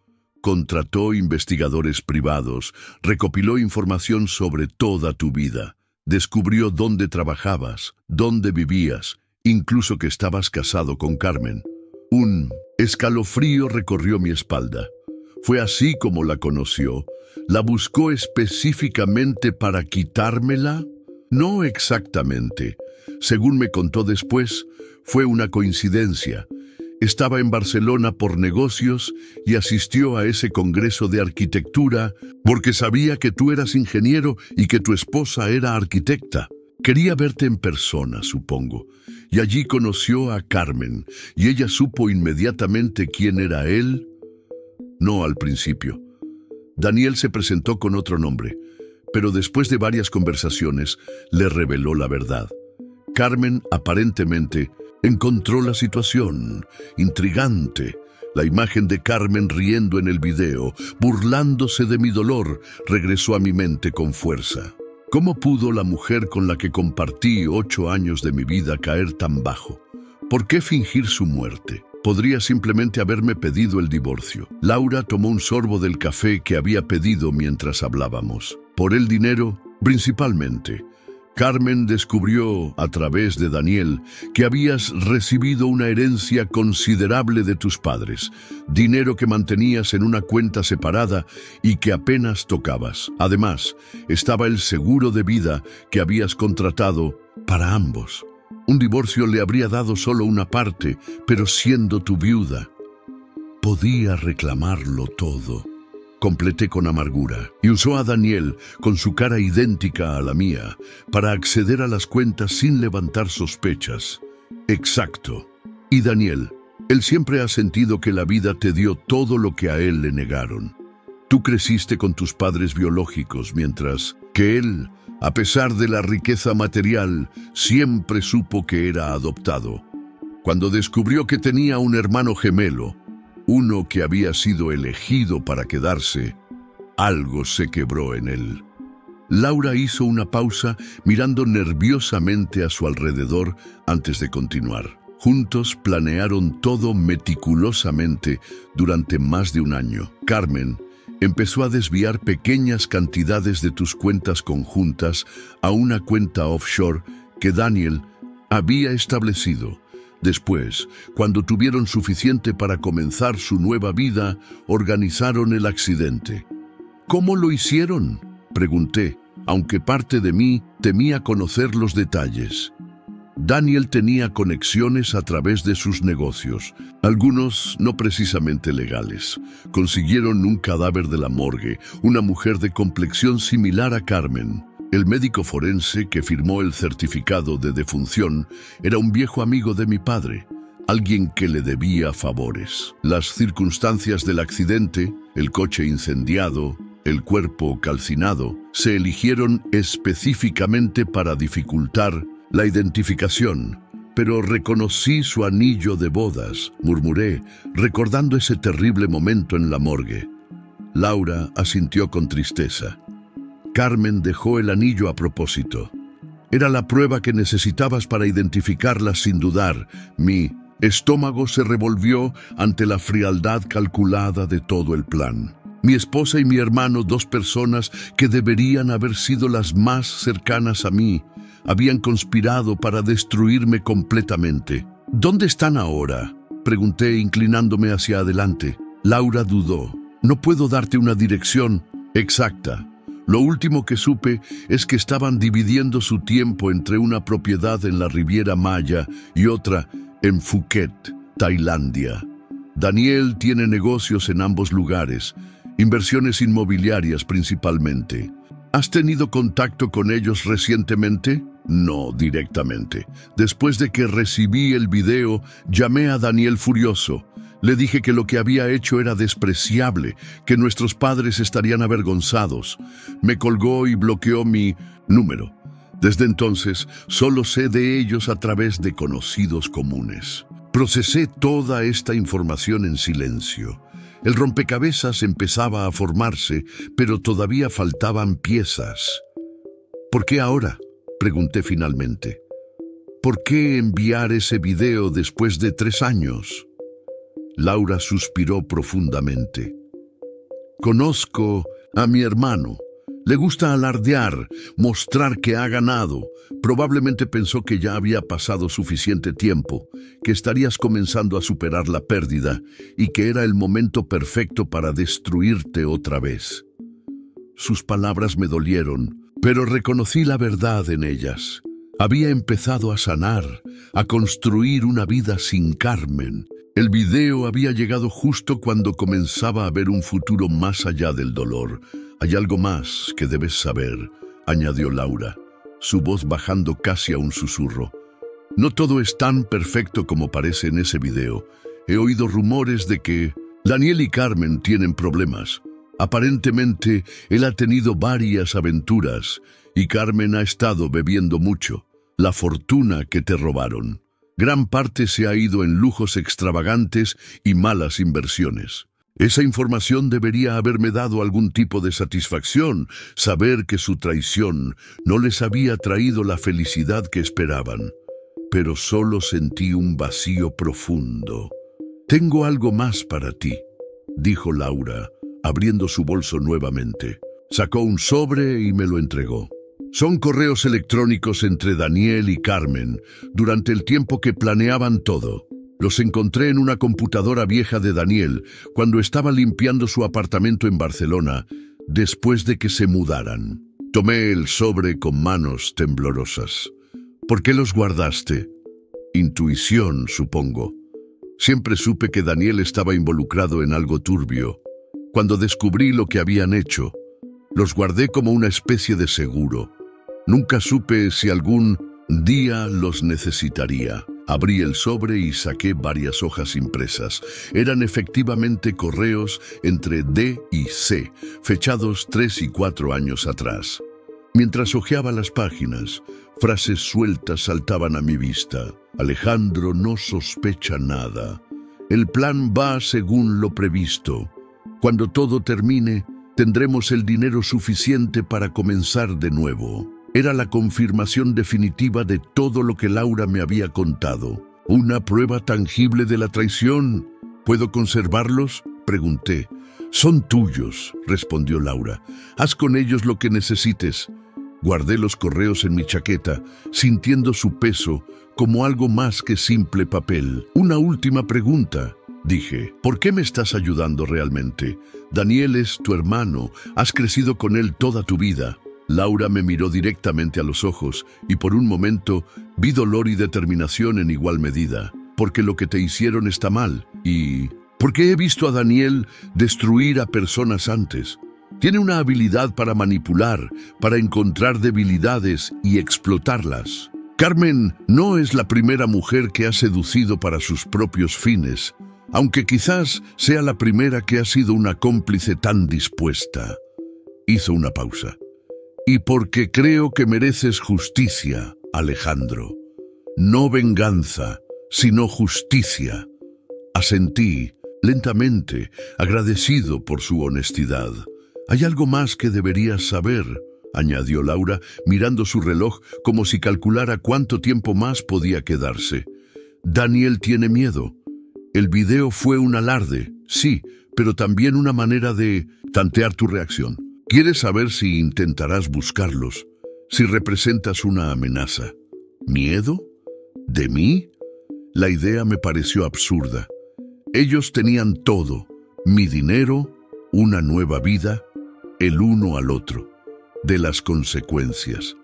Contrató investigadores privados, recopiló información sobre toda tu vida. Descubrió dónde trabajabas, dónde vivías, incluso que estabas casado con Carmen. Un escalofrío recorrió mi espalda. Fue así como la conoció. ¿La buscó específicamente para quitármela? No exactamente. Según me contó después, fue una coincidencia. Estaba en Barcelona por negocios y asistió a ese congreso de arquitectura porque sabía que tú eras ingeniero y que tu esposa era arquitecta. Quería verte en persona, supongo, y allí conoció a Carmen, y ella supo inmediatamente quién era él. No al principio. Daniel se presentó con otro nombre, pero después de varias conversaciones le reveló la verdad. Carmen, aparentemente, encontró la situación intrigante. La imagen de Carmen riendo en el video, burlándose de mi dolor, regresó a mi mente con fuerza. ¿Cómo pudo la mujer con la que compartí 8 años de mi vida caer tan bajo? ¿Por qué fingir su muerte? Podría simplemente haberme pedido el divorcio. Laura tomó un sorbo del café que había pedido mientras hablábamos. Por el dinero, principalmente. Carmen descubrió, a través de Daniel, que habías recibido una herencia considerable de tus padres, dinero que mantenías en una cuenta separada y que apenas tocabas. Además, estaba el seguro de vida que habías contratado para ambos. Un divorcio le habría dado solo una parte, pero siendo tu viuda, podía reclamarlo todo. Completé con amargura, y usó a Daniel, con su cara idéntica a la mía, para acceder a las cuentas sin levantar sospechas. Exacto. Y Daniel, él siempre ha sentido que la vida te dio todo lo que a él le negaron. Tú creciste con tus padres biológicos, mientras que él, a pesar de la riqueza material, siempre supo que era adoptado. Cuando descubrió que tenía un hermano gemelo, uno que había sido elegido para quedarse, algo se quebró en él. Laura hizo una pausa, mirando nerviosamente a su alrededor antes de continuar. Juntos planearon todo meticulosamente durante más de un año. Carmen empezó a desviar pequeñas cantidades de tus cuentas conjuntas a una cuenta offshore que Daniel había establecido. Después, cuando tuvieron suficiente para comenzar su nueva vida, organizaron el accidente. ¿Cómo lo hicieron?, pregunté, aunque parte de mí temía conocer los detalles. Daniel tenía conexiones a través de sus negocios, algunos no precisamente legales. Consiguieron un cadáver de la morgue, una mujer de complexión similar a Carmen. El médico forense que firmó el certificado de defunción era un viejo amigo de mi padre, alguien que le debía favores. Las circunstancias del accidente, el coche incendiado, el cuerpo calcinado, se eligieron específicamente para dificultar la identificación. Pero reconocí su anillo de bodas, murmuré, recordando ese terrible momento en la morgue. Laura asintió con tristeza. Carmen dejó el anillo a propósito. Era la prueba que necesitabas para identificarla sin dudar. Mi estómago se revolvió ante la frialdad calculada de todo el plan. Mi esposa y mi hermano, 2 personas que deberían haber sido las más cercanas a mí, habían conspirado para destruirme completamente. ¿Dónde están ahora?, pregunté, inclinándome hacia adelante. Laura dudó. No puedo darte una dirección exacta. Lo último que supe es que estaban dividiendo su tiempo entre una propiedad en la Riviera Maya y otra en Phuket, Tailandia. Daniel tiene negocios en ambos lugares, inversiones inmobiliarias principalmente. ¿Has tenido contacto con ellos recientemente? No, directamente. Después de que recibí el video, llamé a Daniel furioso. Le dije que lo que había hecho era despreciable, que nuestros padres estarían avergonzados. Me colgó y bloqueó mi número. Desde entonces, solo sé de ellos a través de conocidos comunes. Procesé toda esta información en silencio. El rompecabezas empezaba a formarse, pero todavía faltaban piezas. ¿Por qué ahora?, pregunté finalmente. ¿Por qué enviar ese video después de 3 años? Laura suspiró profundamente. Conozco a mi hermano. Le gusta alardear, mostrar que ha ganado. Probablemente pensó que ya había pasado suficiente tiempo, que estarías comenzando a superar la pérdida y que era el momento perfecto para destruirte otra vez. Sus palabras me dolieron, pero reconocí la verdad en ellas. Había empezado a sanar, a construir una vida sin Carmen. El video había llegado justo cuando comenzaba a ver un futuro más allá del dolor. «Hay algo más que debes saber», añadió Laura, su voz bajando casi a un susurro. «No todo es tan perfecto como parece en ese video. He oído rumores de que Daniel y Carmen tienen problemas. Aparentemente, él ha tenido varias aventuras y Carmen ha estado bebiendo mucho. La fortuna que te robaron. Gran parte se ha ido en lujos extravagantes y malas inversiones. Esa información debería haberme dado algún tipo de satisfacción, saber que su traición no les había traído la felicidad que esperaban. Pero solo sentí un vacío profundo. «Tengo algo más para ti», dijo Laura, abriendo su bolso nuevamente. Sacó un sobre y me lo entregó. «Son correos electrónicos entre Daniel y Carmen durante el tiempo que planeaban todo. Los encontré en una computadora vieja de Daniel cuando estaba limpiando su apartamento en Barcelona después de que se mudaran». Tomé el sobre con manos temblorosas. «¿Por qué los guardaste?» «Intuición, supongo. Siempre supe que Daniel estaba involucrado en algo turbio. Cuando descubrí lo que habían hecho, los guardé como una especie de seguro. Nunca supe si algún día los necesitaría». Abrí el sobre y saqué varias hojas impresas. Eran efectivamente correos entre D y C, fechados 3 y 4 años atrás. Mientras hojeaba las páginas, frases sueltas saltaban a mi vista. «Alejandro no sospecha nada. El plan va según lo previsto. Cuando todo termine, tendremos el dinero suficiente para comenzar de nuevo». Era la confirmación definitiva de todo lo que Laura me había contado. «¿Una prueba tangible de la traición? ¿Puedo conservarlos?», pregunté. «Son tuyos», respondió Laura. «Haz con ellos lo que necesites». Guardé los correos en mi chaqueta, sintiendo su peso como algo más que simple papel. «Una última pregunta», dije. «¿Por qué me estás ayudando realmente? Daniel es tu hermano, has crecido con él toda tu vida». Laura me miró directamente a los ojos y por un momento vi dolor y determinación en igual medida. «Porque lo que te hicieron está mal y porque he visto a Daniel destruir a personas antes. Tiene una habilidad para manipular, para encontrar debilidades y explotarlas. Carmen no es la primera mujer que ha seducido para sus propios fines, aunque quizás sea la primera que ha sido una cómplice tan dispuesta». Hizo una pausa. «Y porque creo que mereces justicia, Alejandro. No venganza, sino justicia». Asentí, lentamente, agradecido por su honestidad. «Hay algo más que deberías saber», añadió Laura, mirando su reloj como si calculara cuánto tiempo más podía quedarse. «Daniel tiene miedo. El video fue un alarde, sí, pero también una manera de tantear tu reacción. Quiere saber si intentarás buscarlos, si representas una amenaza». «¿Miedo? ¿De mí?». La idea me pareció absurda. Ellos tenían todo: mi dinero, una nueva vida, el uno al otro. De las consecuencias.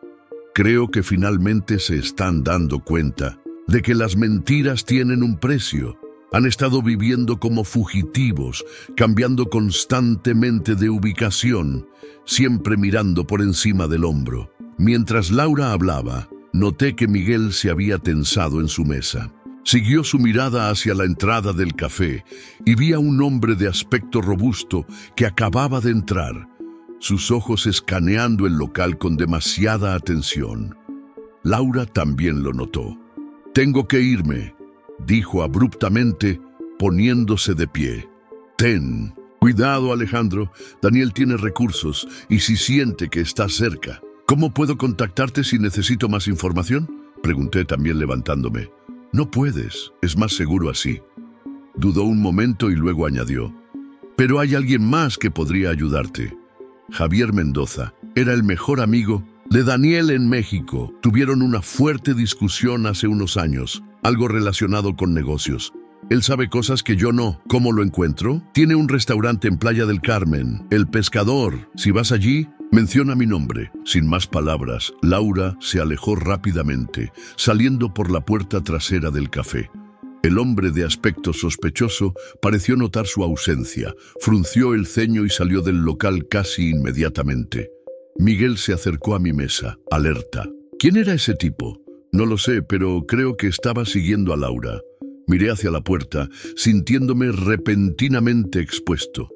Creo que finalmente se están dando cuenta de que las mentiras tienen un precio. Han estado viviendo como fugitivos, cambiando constantemente de ubicación, siempre mirando por encima del hombro. Mientras Laura hablaba, noté que Miguel se había tensado en su mesa. Siguió su mirada hacia la entrada del café y vi a un hombre de aspecto robusto que acababa de entrar, sus ojos escaneando el local con demasiada atención. Laura también lo notó. «Tengo que irme», dijo abruptamente, poniéndose de pie. «Ten. Cuidado, Alejandro. Daniel tiene recursos y si siente que estás cerca». «¿Cómo puedo contactarte si necesito más información?», pregunté también levantándome. «No puedes. Es más seguro así». Dudó un momento y luego añadió. «Pero hay alguien más que podría ayudarte. Javier Mendoza. Era el mejor amigo de Daniel en México. Tuvieron una fuerte discusión hace unos años, algo relacionado con negocios. Él sabe cosas que yo no. ¿Cómo lo encuentro? Tiene un restaurante en Playa del Carmen, El Pescador. Si vas allí, Menciona mi nombre. Sin más palabras, Laura se alejó rápidamente, saliendo por la puerta trasera del café. El hombre de aspecto sospechoso pareció notar su ausencia, frunció el ceño y salió del local casi inmediatamente. Miguel se acercó a mi mesa, alerta. ¿Quién era ese tipo? No lo sé, pero creo que estaba siguiendo a Laura. Miré hacia la puerta, sintiéndome repentinamente expuesto.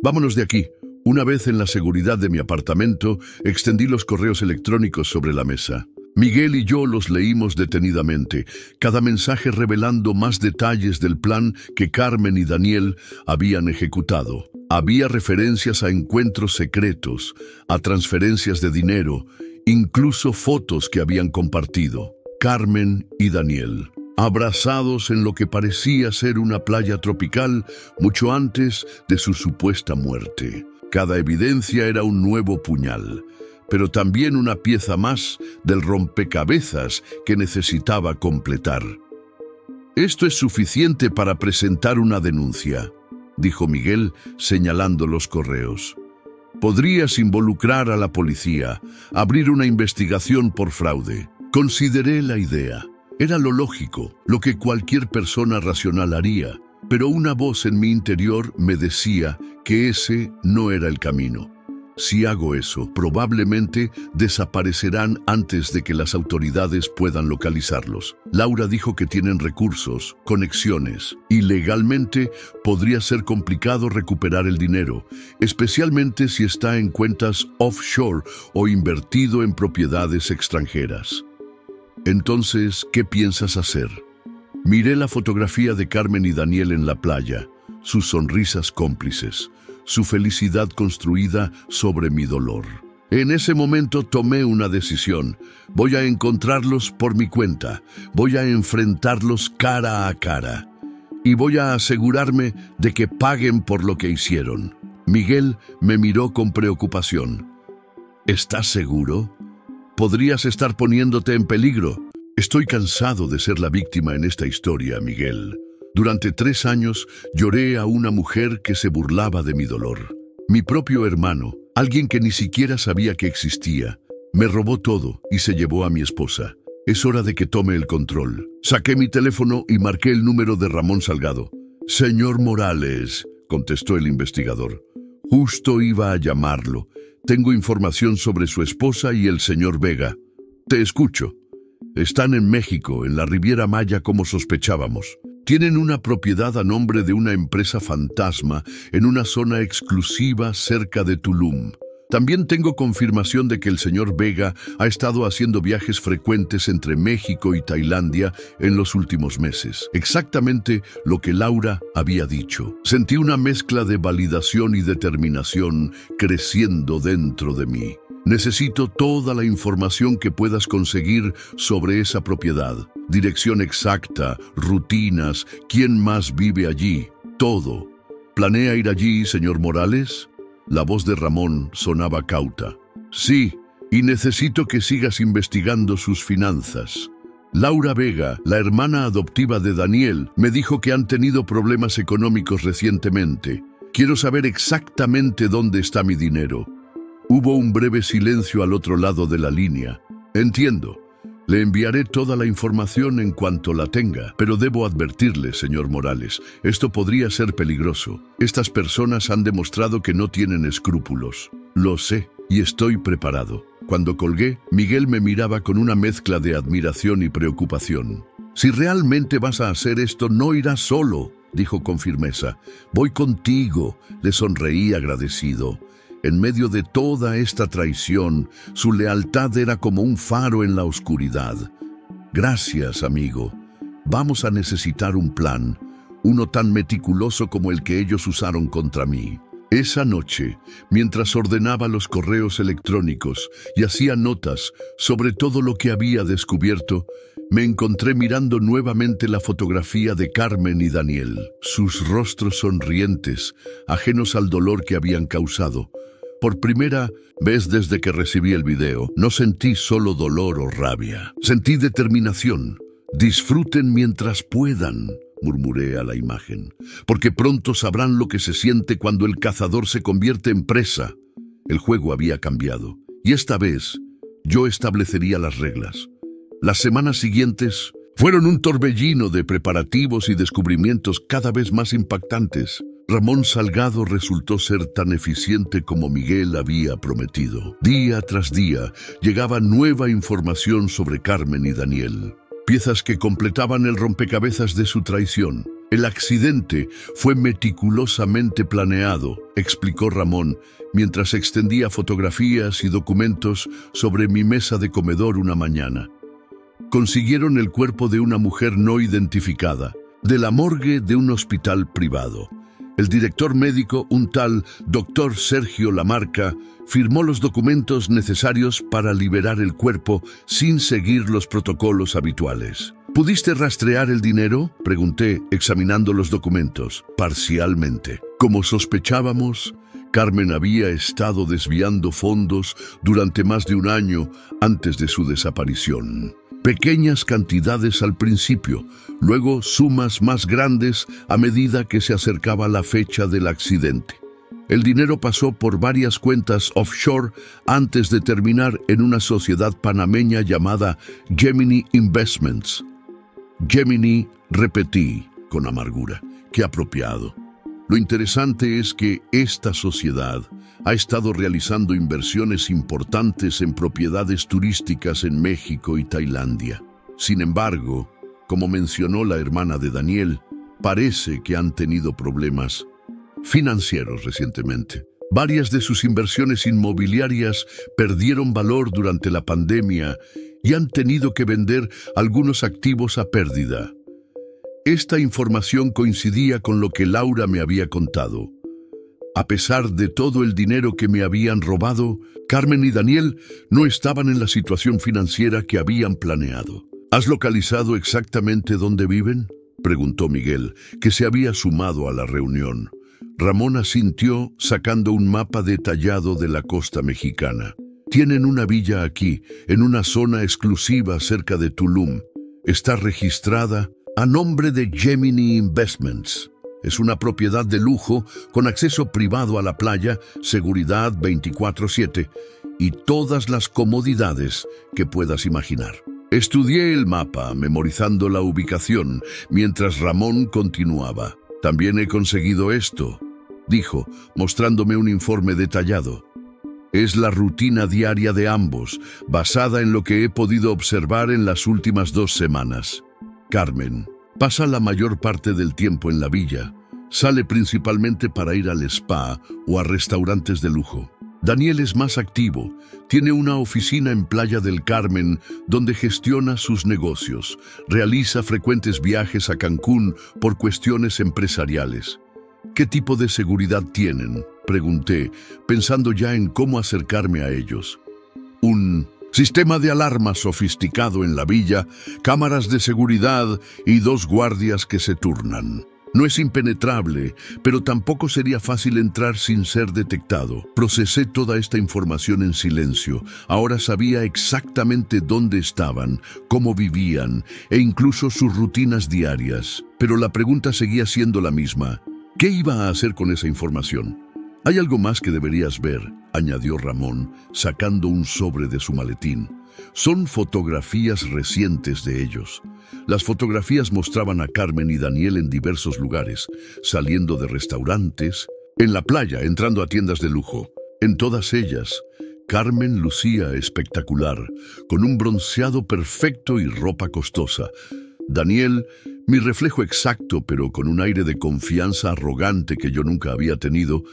Vámonos de aquí. Una vez en la seguridad de mi apartamento, extendí los correos electrónicos sobre la mesa. Miguel y yo los leímos detenidamente, cada mensaje revelando más detalles del plan que Carmen y Daniel habían ejecutado. Había referencias a encuentros secretos, a transferencias de dinero, incluso fotos que habían compartido. Carmen y Daniel, abrazados en lo que parecía ser una playa tropical mucho antes de su supuesta muerte. Cada evidencia era un nuevo puñal, pero también una pieza más del rompecabezas que necesitaba completar. «Esto es suficiente para presentar una denuncia», dijo Miguel, señalando los correos. «Podrías involucrar a la policía, abrir una investigación por fraude». Consideré la idea. Era lo lógico, lo que cualquier persona racional haría, pero una voz en mi interior me decía que ese no era el camino. Si hago eso, probablemente desaparecerán antes de que las autoridades puedan localizarlos. Laura dijo que tienen recursos, conexiones, y legalmente podría ser complicado recuperar el dinero, especialmente si está en cuentas offshore o invertido en propiedades extranjeras. Entonces, ¿qué piensas hacer? Miré la fotografía de Carmen y Daniel en la playa, sus sonrisas cómplices, su felicidad construida sobre mi dolor. En ese momento tomé una decisión. Voy a encontrarlos por mi cuenta, voy a enfrentarlos cara a cara y voy a asegurarme de que paguen por lo que hicieron. Miguel me miró con preocupación. ¿Estás seguro? Podrías estar poniéndote en peligro. Estoy cansado de ser la víctima en esta historia, Miguel. Durante 3 años lloré a una mujer que se burlaba de mi dolor. Mi propio hermano, alguien que ni siquiera sabía que existía, me robó todo y se llevó a mi esposa. Es hora de que tome el control. Saqué mi teléfono y marqué el número de Ramón Salgado. «Señor Morales», contestó el investigador. «Justo iba a llamarlo. Tengo información sobre su esposa y el señor Vega. Te escucho». «Están en México, en la Riviera Maya como sospechábamos. Tienen una propiedad a nombre de una empresa fantasma en una zona exclusiva cerca de Tulum. También tengo confirmación de que el señor Vega ha estado haciendo viajes frecuentes entre México y Tailandia en los últimos meses. Exactamente lo que Laura había dicho. Sentí una mezcla de validación y determinación creciendo dentro de mí. Necesito toda la información que puedas conseguir sobre esa propiedad. Dirección exacta, rutinas, quién más vive allí, todo. ¿Planea ir allí, señor Morales? La voz de Ramón sonaba cauta. Sí, y necesito que sigas investigando sus finanzas. Laura Vega, la hermana adoptiva de Daniel, me dijo que han tenido problemas económicos recientemente. Quiero saber exactamente dónde está mi dinero. Hubo un breve silencio al otro lado de la línea. Entiendo. Le enviaré toda la información en cuanto la tenga, pero debo advertirle, señor Morales, esto podría ser peligroso. Estas personas han demostrado que no tienen escrúpulos. Lo sé, y estoy preparado. Cuando colgué, Miguel me miraba con una mezcla de admiración y preocupación. Si realmente vas a hacer esto, no irás solo, dijo con firmeza. Voy contigo, le sonreí agradecido. En medio de toda esta traición, su lealtad era como un faro en la oscuridad. Gracias, amigo. Vamos a necesitar un plan, uno tan meticuloso como el que ellos usaron contra mí. Esa noche, mientras ordenaba los correos electrónicos y hacía notas sobre todo lo que había descubierto, me encontré mirando nuevamente la fotografía de Carmen y Daniel, sus rostros sonrientes, ajenos al dolor que habían causado. Por primera vez desde que recibí el video, no sentí solo dolor o rabia. Sentí determinación. «Disfruten mientras puedan», murmuré a la imagen, «porque pronto sabrán lo que se siente cuando el cazador se convierte en presa». El juego había cambiado, y esta vez yo establecería las reglas. Las semanas siguientes fueron un torbellino de preparativos y descubrimientos cada vez más impactantes. Ramón Salgado resultó ser tan eficiente como Miguel había prometido. Día tras día llegaba nueva información sobre Carmen y Daniel, piezas que completaban el rompecabezas de su traición. El accidente fue meticulosamente planeado, explicó Ramón, mientras extendía fotografías y documentos sobre mi mesa de comedor una mañana. Consiguieron el cuerpo de una mujer no identificada, de la morgue de un hospital privado. El director médico, un tal doctor Sergio Lamarca, firmó los documentos necesarios para liberar el cuerpo sin seguir los protocolos habituales. ¿Pudiste rastrear el dinero?, pregunté, examinando los documentos. Parcialmente. Como sospechábamos, Carmen había estado desviando fondos durante más de un año antes de su desaparición. Pequeñas cantidades al principio, luego sumas más grandes a medida que se acercaba la fecha del accidente. El dinero pasó por varias cuentas offshore antes de terminar en una sociedad panameña llamada Gemini Investments. Gemini, repetí con amargura. Qué apropiado. Lo interesante es que esta sociedad ha estado realizando inversiones importantes en propiedades turísticas en México y Tailandia. Sin embargo, como mencionó la hermana de Daniel, parece que han tenido problemas financieros recientemente. Varias de sus inversiones inmobiliarias perdieron valor durante la pandemia y han tenido que vender algunos activos a pérdida. Esta información coincidía con lo que Laura me había contado. A pesar de todo el dinero que me habían robado, Carmen y Daniel no estaban en la situación financiera que habían planeado. ¿Has localizado exactamente dónde viven?, preguntó Miguel, que se había sumado a la reunión. Ramón asintió, sacando un mapa detallado de la costa mexicana. Tienen una villa aquí, en una zona exclusiva cerca de Tulum. Está registrada a nombre de Gemini Investments. Es una propiedad de lujo con acceso privado a la playa, seguridad 24/7 y todas las comodidades que puedas imaginar. Estudié el mapa, memorizando la ubicación, mientras Ramón continuaba. También he conseguido esto, dijo, mostrándome un informe detallado. Es la rutina diaria de ambos, basada en lo que he podido observar en las últimas 2 semanas. Carmen pasa la mayor parte del tiempo en la villa. Sale principalmente para ir al spa o a restaurantes de lujo. Daniel es más activo. Tiene una oficina en Playa del Carmen donde gestiona sus negocios. Realiza frecuentes viajes a Cancún por cuestiones empresariales. ¿Qué tipo de seguridad tienen?, pregunté, pensando ya en cómo acercarme a ellos. Un sistema de alarma sofisticado en la villa, cámaras de seguridad y 2 guardias que se turnan. No es impenetrable, pero tampoco sería fácil entrar sin ser detectado. Procesé toda esta información en silencio. Ahora sabía exactamente dónde estaban, cómo vivían e incluso sus rutinas diarias. Pero la pregunta seguía siendo la misma. ¿Qué iba a hacer con esa información? Hay algo más que deberías ver, añadió Ramón, sacando un sobre de su maletín. Son fotografías recientes de ellos. Las fotografías mostraban a Carmen y Daniel en diversos lugares, saliendo de restaurantes, en la playa, entrando a tiendas de lujo. En todas ellas, Carmen lucía espectacular, con un bronceado perfecto y ropa costosa. Daniel, mi reflejo exacto, pero con un aire de confianza arrogante que yo nunca había tenido,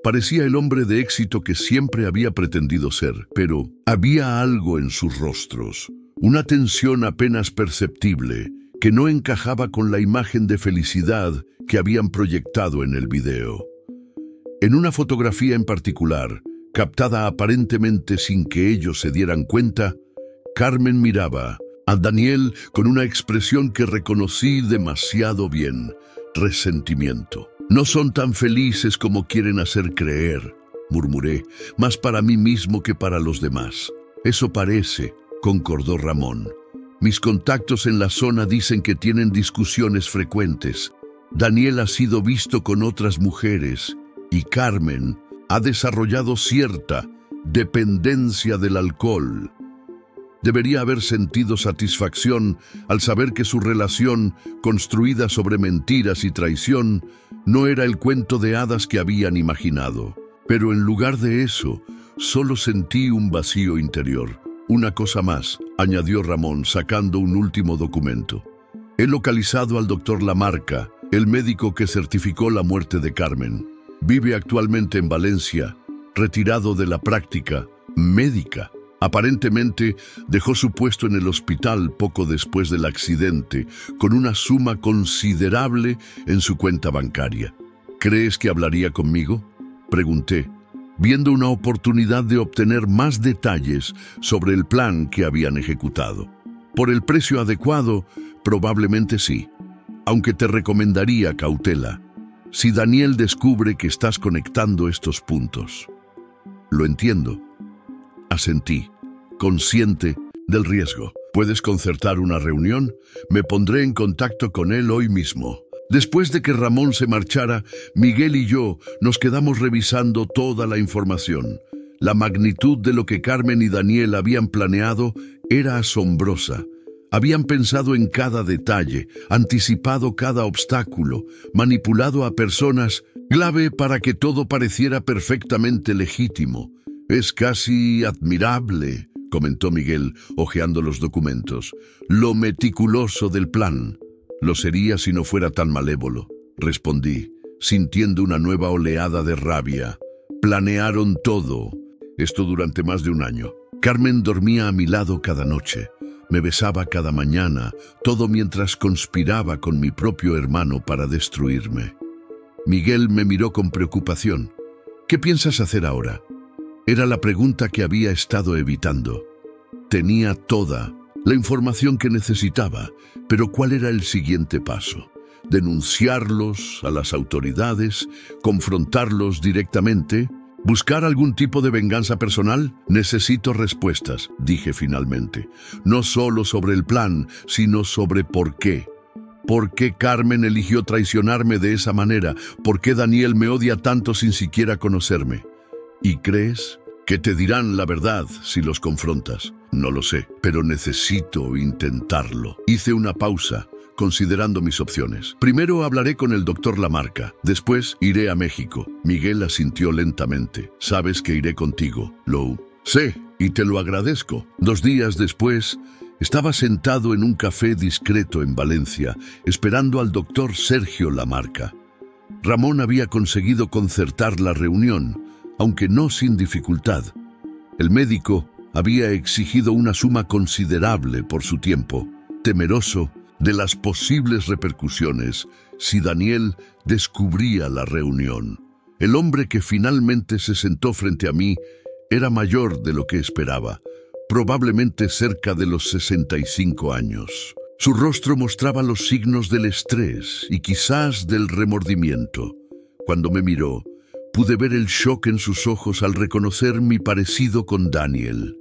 parecía el hombre de éxito que siempre había pretendido ser, pero había algo en sus rostros, una tensión apenas perceptible, que no encajaba con la imagen de felicidad que habían proyectado en el video. En una fotografía en particular, captada aparentemente sin que ellos se dieran cuenta, Carmen miraba a Daniel con una expresión que reconocí demasiado bien: resentimiento. No son tan felices como quieren hacer creer, murmuré, más para mí mismo que para los demás. Eso parece, concordó Ramón. Mis contactos en la zona dicen que tienen discusiones frecuentes. Daniel ha sido visto con otras mujeres y Carmen ha desarrollado cierta dependencia del alcohol. Debería haber sentido satisfacción al saber que su relación, construida sobre mentiras y traición, no era el cuento de hadas que habían imaginado. Pero en lugar de eso, solo sentí un vacío interior. Una cosa más, añadió Ramón, sacando un último documento. He localizado al doctor Lamarca, el médico que certificó la muerte de Carmen. Vive actualmente en Valencia, retirado de la práctica médica. Aparentemente dejó su puesto en el hospital poco después del accidente, con una suma considerable en su cuenta bancaria. ¿Crees que hablaría conmigo?, pregunté, viendo una oportunidad de obtener más detalles sobre el plan que habían ejecutado. Por el precio adecuado, probablemente sí, aunque te recomendaría cautela si Daniel descubre que estás conectando estos puntos. Lo entiendo. Asentí, consciente del riesgo. ¿Puedes concertar una reunión? Me pondré en contacto con él hoy mismo. Después de que Ramón se marchara, Miguel y yo nos quedamos revisando toda la información. La magnitud de lo que Carmen y Daniel habían planeado era asombrosa. Habían pensado en cada detalle, anticipado cada obstáculo, manipulado a personas clave para que todo pareciera perfectamente legítimo. Es casi admirable, comentó Miguel, hojeando los documentos, lo meticuloso del plan. Lo sería si no fuera tan malévolo, respondí, sintiendo una nueva oleada de rabia. Planearon todo, esto durante más de un año. Carmen dormía a mi lado cada noche, me besaba cada mañana, todo mientras conspiraba con mi propio hermano para destruirme. Miguel me miró con preocupación. ¿Qué piensas hacer ahora? Era la pregunta que había estado evitando. Tenía toda la información que necesitaba, pero ¿cuál era el siguiente paso? ¿Denunciarlos a las autoridades? ¿Confrontarlos directamente? ¿Buscar algún tipo de venganza personal? Necesito respuestas, dije finalmente. No solo sobre el plan, sino sobre por qué. ¿Por qué Carmen eligió traicionarme de esa manera? ¿Por qué Daniel me odia tanto sin siquiera conocerme? ¿Y crees que te dirán la verdad si los confrontas? No lo sé, pero necesito intentarlo. Hice una pausa, considerando mis opciones. Primero hablaré con el doctor Lamarca, después iré a México. Miguel asintió lentamente. Sabes que iré contigo, Lou. Sé, y te lo agradezco. 2 días después, estaba sentado en un café discreto en Valencia, esperando al doctor Sergio Lamarca. Ramón había conseguido concertar la reunión, aunque no sin dificultad. El médico había exigido una suma considerable por su tiempo, temeroso de las posibles repercusiones si Daniel descubría la reunión. El hombre que finalmente se sentó frente a mí era mayor de lo que esperaba, probablemente cerca de los 65 años. Su rostro mostraba los signos del estrés y quizás del remordimiento. Cuando me miró, pude ver el shock en sus ojos al reconocer mi parecido con Daniel.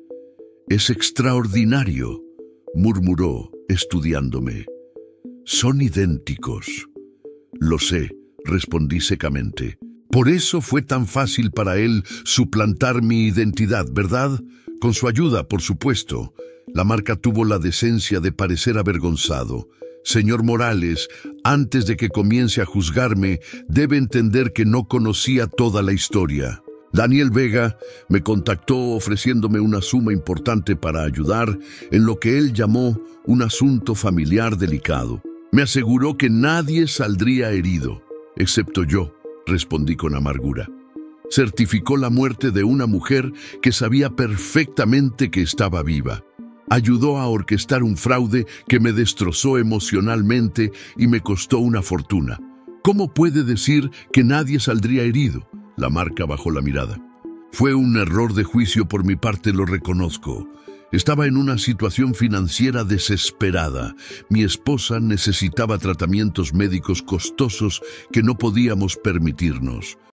«Es extraordinario», murmuró, estudiándome. «Son idénticos». «Lo sé», respondí secamente. «Por eso fue tan fácil para él suplantar mi identidad, ¿verdad? Con su ayuda, por supuesto». Lamarca tuvo la decencia de parecer avergonzado. «Señor Morales, antes de que comience a juzgarme, debe entender que no conocía toda la historia. Daniel Vega me contactó ofreciéndome una suma importante para ayudar en lo que él llamó un asunto familiar delicado. Me aseguró que nadie saldría herido, excepto yo», respondí con amargura. «Certificó la muerte de una mujer que sabía perfectamente que estaba viva. Ayudó a orquestar un fraude que me destrozó emocionalmente y me costó una fortuna. ¿Cómo puede decir que nadie saldría herido?». Lamarca bajó la mirada. «Fue un error de juicio por mi parte, lo reconozco. Estaba en una situación financiera desesperada. Mi esposa necesitaba tratamientos médicos costosos que no podíamos permitirnos.